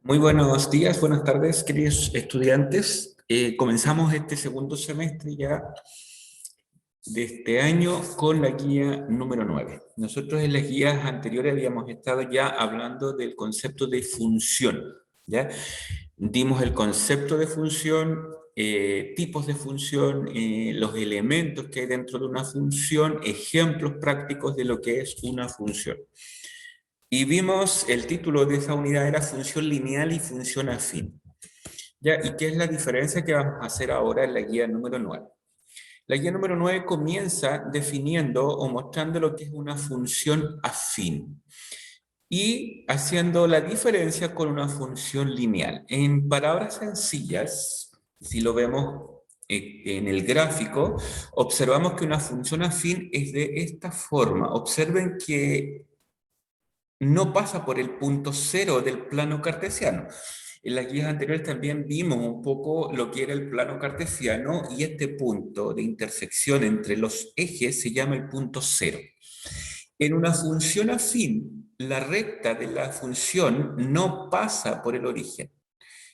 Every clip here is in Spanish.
Muy buenos días, buenas tardes, queridos estudiantes. Comenzamos este segundo semestre ya de este año con la guía número 9. Nosotros en las guías anteriores habíamos estado ya hablando del concepto de función, ¿ya? Dimos el concepto de función, tipos de función, los elementos que hay dentro de una función, ejemplos prácticos de lo que es una función. Y vimos, el título de esa unidad era función lineal y función afín. ¿Ya? ¿Y qué es la diferencia que vamos a hacer ahora en la guía número 9? La guía número 9 comienza definiendo o mostrando lo que es una función afín y haciendo la diferencia con una función lineal. En palabras sencillas, si lo vemos en el gráfico, observamos que una función afín es de esta forma. Observen que no pasa por el punto cero del plano cartesiano. En las guías anteriores también vimos un poco lo que era el plano cartesiano y este punto de intersección entre los ejes se llama el punto cero. En una función afín, la recta de la función no pasa por el origen.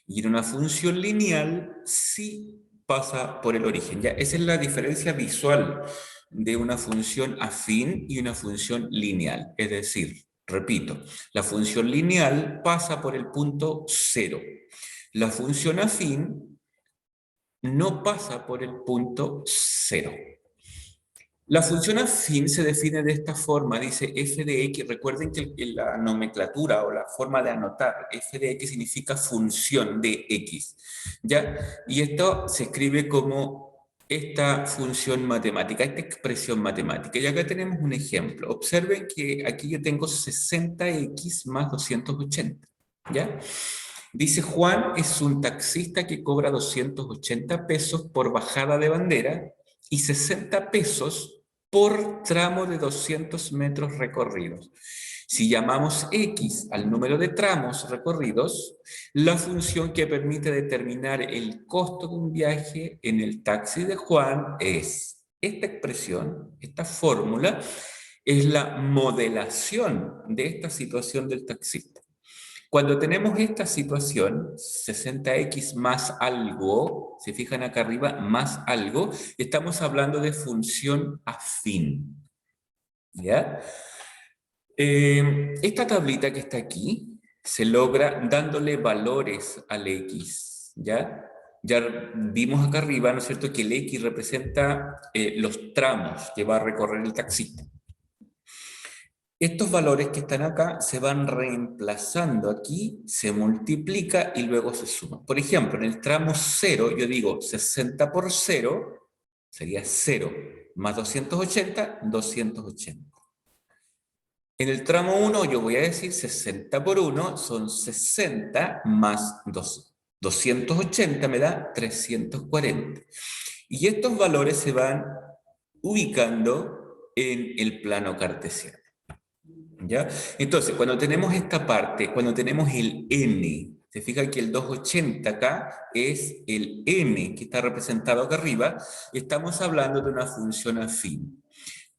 Y en una función lineal sí pasa por el origen. ¿Ya? Esa es la diferencia visual de una función afín y una función lineal. Es decir, repito, la función lineal pasa por el punto cero. La función afín no pasa por el punto cero. La función afín se define de esta forma, dice f de x. Recuerden que la nomenclatura o la forma de anotar f de x significa función de x, ¿ya? Y esto se escribe como esta función matemática, esta expresión matemática. Y acá tenemos un ejemplo. Observen que aquí yo tengo 60x más 280, ¿ya? Dice Juan es un taxista que cobra 280 pesos por bajada de bandera y 60 pesos por tramo de 200 metros recorridos. Si llamamos x al número de tramos recorridos, la función que permite determinar el costo de un viaje en el taxi de Juan es esta expresión, esta fórmula, es la modelación de esta situación del taxista. Cuando tenemos esta situación, 60x más algo, se fijan acá arriba, más algo, estamos hablando de función afín. ¿Ya? Esta tablita que está aquí se logra dándole valores al x. ¿Ya? Ya vimos acá arriba, ¿no es cierto?, que el x representa los tramos que va a recorrer el taxista. Estos valores que están acá se van reemplazando aquí, se multiplica y luego se suma. Por ejemplo, en el tramo 0, yo digo 60 por 0, sería 0, más 280, 280. En el tramo 1 yo voy a decir 60 por 1, son 60 más 280 me da 340. Y estos valores se van ubicando en el plano cartesiano. ¿Ya? Entonces, cuando tenemos esta parte, cuando tenemos el n, se fijan que el 280 acá es el n que está representado acá arriba, estamos hablando de una función afín.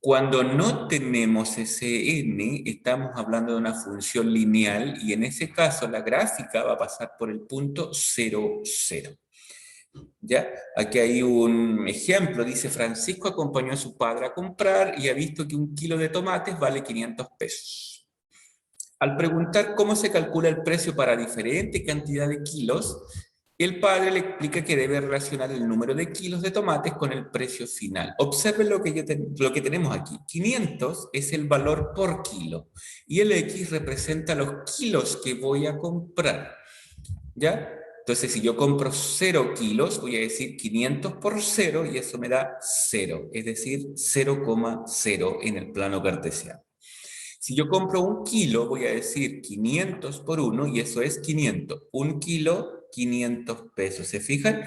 Cuando no tenemos ese n, estamos hablando de una función lineal y en ese caso la gráfica va a pasar por el punto 0, 0. ¿Ya? Aquí hay un ejemplo, dice Francisco acompañó a su padre a comprar y ha visto que 1 kilo de tomates vale 500 pesos. Al preguntar cómo se calcula el precio para diferente cantidad de kilos, el padre le explica que debe relacionar el número de kilos de tomates con el precio final. Observen lo que tenemos aquí. 500 es el valor por kilo y el X representa los kilos que voy a comprar. ¿Ya? Entonces, si yo compro 0 kilos, voy a decir 500 por 0 y eso me da 0, es decir, 0,0 en el plano cartesiano. Si yo compro 1 kilo, voy a decir 500 por 1 y eso es 500. 1 kilo, 500 pesos, ¿se fijan?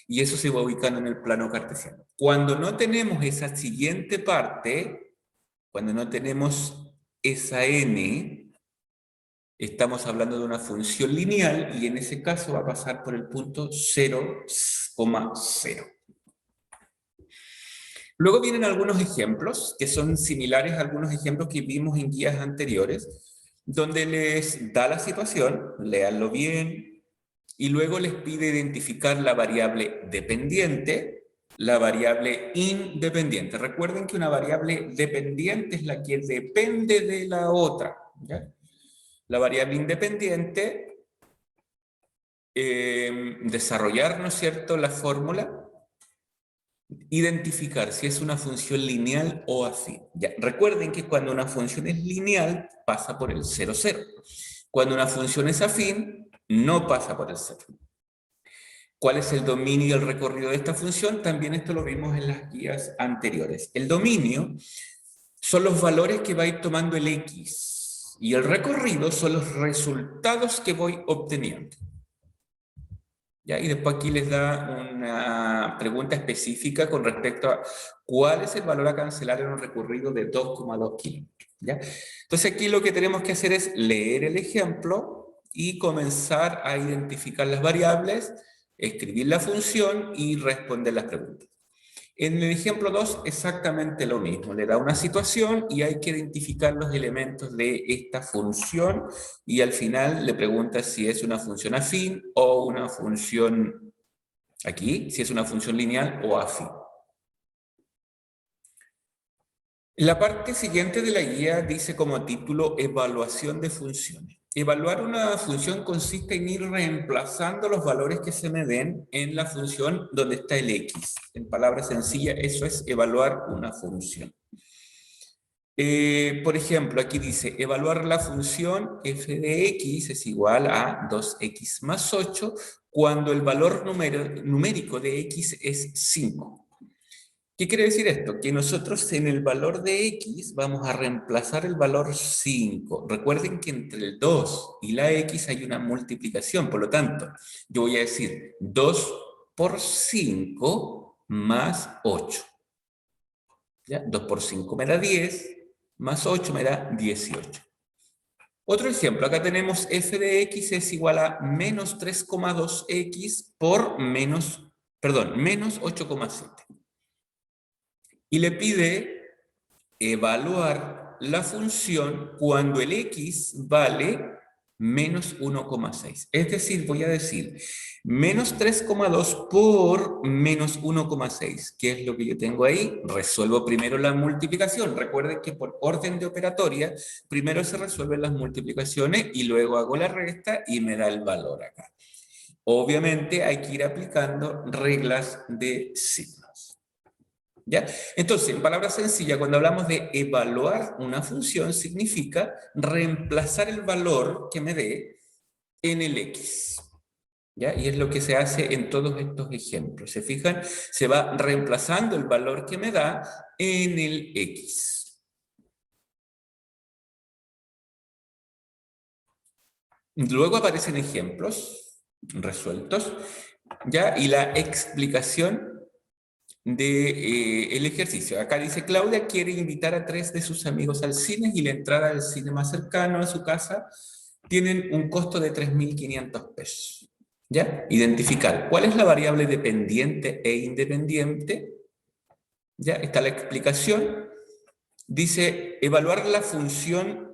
Y eso se va ubicando en el plano cartesiano. Cuando no tenemos esa siguiente parte, cuando no tenemos esa n, estamos hablando de una función lineal y en ese caso va a pasar por el punto 0,0. Luego vienen algunos ejemplos que son similares a algunos ejemplos que vimos en guías anteriores. donde les da la situación, léanlo bien, y luego les pide identificar la variable dependiente, la variable independiente. Recuerden que una variable dependiente es la que depende de la otra, ¿ya? La variable independiente, desarrollar, ¿no es cierto?, la fórmula, identificar si es una función lineal o afín. Ya, recuerden que cuando una función es lineal, pasa por el 0, 0. Cuando una función es afín, no pasa por el 0. ¿Cuál es el dominio y el recorrido de esta función? También esto lo vimos en las guías anteriores. El dominio son los valores que va a ir tomando el X, y el recorrido son los resultados que voy obteniendo. ¿Ya? Y después aquí les da una pregunta específica con respecto a cuál es el valor a cancelar en un recorrido de 2,2 kilómetros. ¿Ya? Entonces aquí lo que tenemos que hacer es leer el ejemplo y comenzar a identificar las variables, escribir la función y responder las preguntas. En el ejemplo 2, exactamente lo mismo. Le da una situación y hay que identificar los elementos de esta función, y al final le pregunta si es una función afín o una función, aquí, si es una función lineal o afín. La parte siguiente de la guía dice como título evaluación de funciones. Evaluar una función consiste en ir reemplazando los valores que se me den en la función donde está el X. En palabras sencillas, eso es evaluar una función. Por ejemplo, aquí dice, evaluar la función f de x es igual a 2x más 8 cuando el valor numérico de x es 5. ¿Qué quiere decir esto? Que nosotros en el valor de x vamos a reemplazar el valor 5. Recuerden que entre el 2 y la x hay una multiplicación, por lo tanto, yo voy a decir 2 por 5 más 8. ¿Ya? 2 por 5 me da 10, más 8 me da 18. Otro ejemplo, acá tenemos f de x es igual a menos 3,2x por menos 8,7. Y le pide evaluar la función cuando el x vale menos 1,6. Es decir, voy a decir menos 3,2 por menos 1,6. ¿Qué es lo que yo tengo ahí? Resuelvo primero la multiplicación. Recuerden que por orden de operatoria, primero se resuelven las multiplicaciones y luego hago la resta y me da el valor acá. Obviamente hay que ir aplicando reglas de signos. ¿Ya? Entonces, en palabras sencillas, cuando hablamos de evaluar una función, significa reemplazar el valor que me dé en el X. ¿Ya? Y es lo que se hace en todos estos ejemplos. ¿Se fijan? Se va reemplazando el valor que me da en el X. Luego aparecen ejemplos resueltos, ¿ya? Y la explicación del ejercicio. Acá dice, Claudia quiere invitar a 3 de sus amigos al cine y la entrada al cine más cercano a su casa tienen un costo de 3.500 pesos. ¿Ya? Identificar cuál es la variable dependiente e independiente. ¿Ya? Está la explicación. Dice, evaluar la función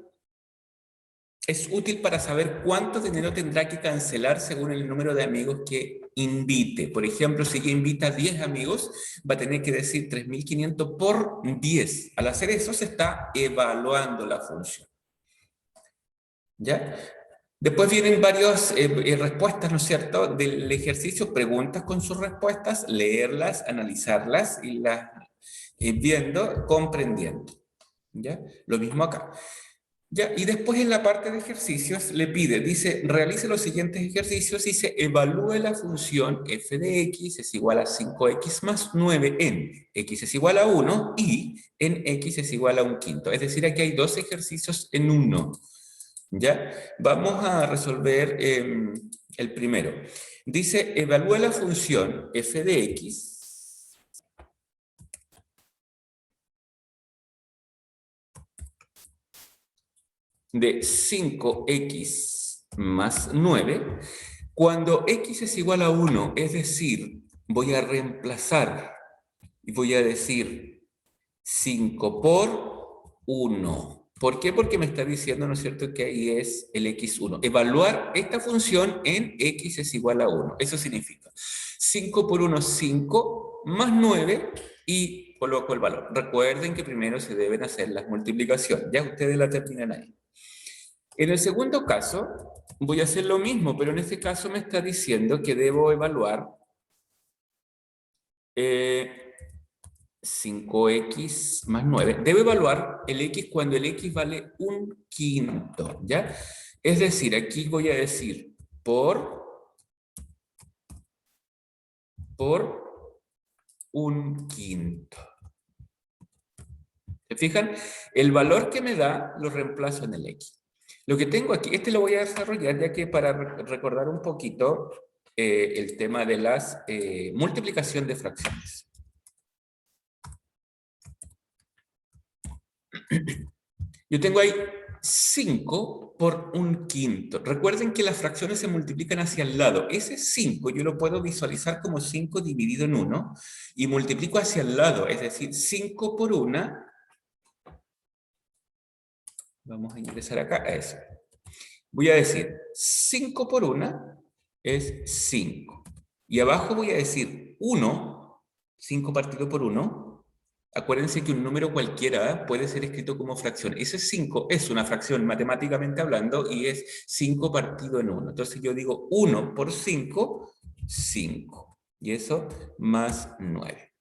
es útil para saber cuánto dinero tendrá que cancelar según el número de amigos que invite. Por ejemplo, si ella invita a 10 amigos, va a tener que decir 3.500 por 10. Al hacer eso, se está evaluando la función. ¿Ya? Después vienen varias respuestas, ¿no es cierto?, del ejercicio, preguntas con sus respuestas, leerlas, analizarlas y las viendo, comprendiendo. ¿Ya? Lo mismo acá. Ya, y después en la parte de ejercicios le pide, dice, realice los siguientes ejercicios y se evalúe la función f de x es igual a 5x más 9 en x es igual a 1 y en x es igual a 1/5. Es decir, aquí hay 2 ejercicios en uno. ¿Ya? Vamos a resolver el primero. Dice, evalúe la función f de x de 5x más 9, cuando x es igual a 1, es decir, voy a reemplazar y voy a decir 5 por 1 ¿Por qué? Porque me está diciendo, ¿no es cierto?, que ahí es el x1. Evaluar esta función en x es igual a 1. Eso significa 5 por 1 es 5, más 9, y coloco el valor. Recuerden que primero se deben hacer las multiplicaciones. Ya ustedes la terminan ahí. En el segundo caso, voy a hacer lo mismo, pero en este caso me está diciendo que debo evaluar 5x más 9. Debo evaluar el x cuando el x vale 1/5, ¿ya? Es decir, aquí voy a decir por 1/5. ¿Se fijan? El valor que me da lo reemplazo en el x. Lo que tengo aquí, este lo voy a desarrollar ya que para recordar un poquito el tema de las multiplicación de fracciones. Yo tengo ahí 5 por 1/5. Recuerden que las fracciones se multiplican hacia el lado. Ese 5 yo lo puedo visualizar como 5 dividido en 1 y multiplico hacia el lado, es decir, 5 por 1. Vamos a ingresar acá a eso. Voy a decir 5 por 1 es 5. Y abajo voy a decir 1, 5 partido por 1. Acuérdense que un número cualquiera puede ser escrito como fracción. Ese 5 es una fracción matemáticamente hablando y es 5 partido en 1. Entonces yo digo 1 por 5, 5. Y eso más 9.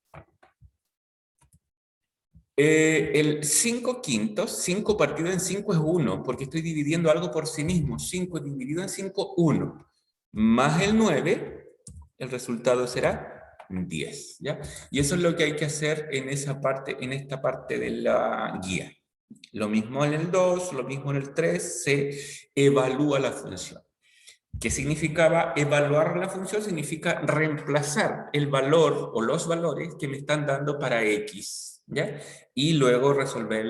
El 5/5, 5 partido en 5 es 1, porque estoy dividiendo algo por sí mismo. 5 dividido en 5, 1. Más el 9, el resultado será 10, ¿ya? Y eso es lo que hay que hacer en esa parte, en esta parte de la guía. Lo mismo en el 2, lo mismo en el 3, se evalúa la función. ¿Qué significaba evaluar la función? Significa reemplazar el valor o los valores que me están dando para x, ¿ya? Y luego resolver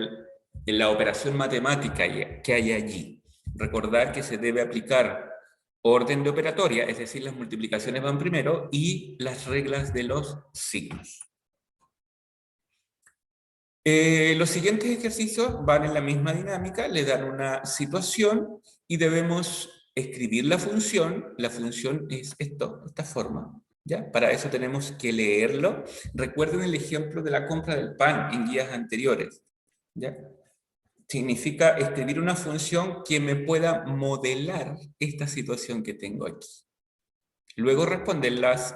la operación matemática que hay allí. Recordar que se debe aplicar orden de operatoria, es decir, las multiplicaciones van primero, y las reglas de los signos. Los siguientes ejercicios van en la misma dinámica, le dan una situación y debemos escribir la función. La función es esta forma, ¿ya? Para eso tenemos que leerlo. Recuerden el ejemplo de la compra del pan en guías anteriores, ¿ya? Significa escribir una función que me pueda modelar esta situación que tengo aquí. Luego responder las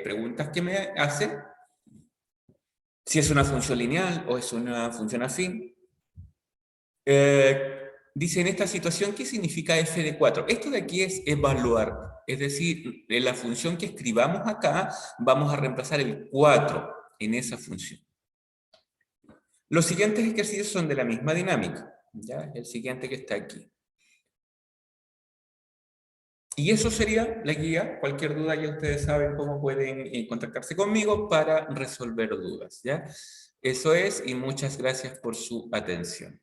preguntas que me hacen. Si es una función lineal o es una función afín. Dice en esta situación, ¿qué significa f de 4? Esto de aquí es evaluar. Es decir, en la función que escribamos acá, vamos a reemplazar el 4 en esa función. Los siguientes ejercicios son de la misma dinámica. ¿Ya? El siguiente que está aquí. Y eso sería la guía. Cualquier duda ya ustedes saben cómo pueden contactarse conmigo para resolver dudas, ¿ya? Eso es, y muchas gracias por su atención.